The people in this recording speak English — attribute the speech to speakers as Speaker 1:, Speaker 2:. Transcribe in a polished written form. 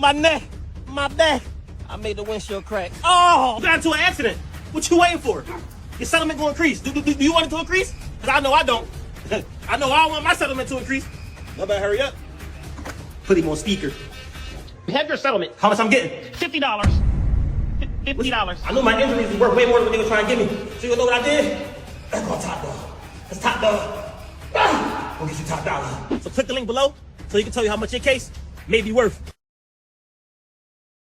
Speaker 1: My neck, my back. I made the windshield crack. Oh, you got into an accident. What you waiting for? Your settlement gonna increase. Do you want it to increase? Because I know I don't. I know I want my settlement to increase. I better hurry up. Put him on speaker. Have your settlement. How much I'm getting?
Speaker 2: $50. $50.
Speaker 1: I knew my injuries were worth way more than what they were trying to give me. So you know what I did? That's called top dog. That's top dog. We'll get you top dollar. So click the link below so he can tell you how much your case may be worth.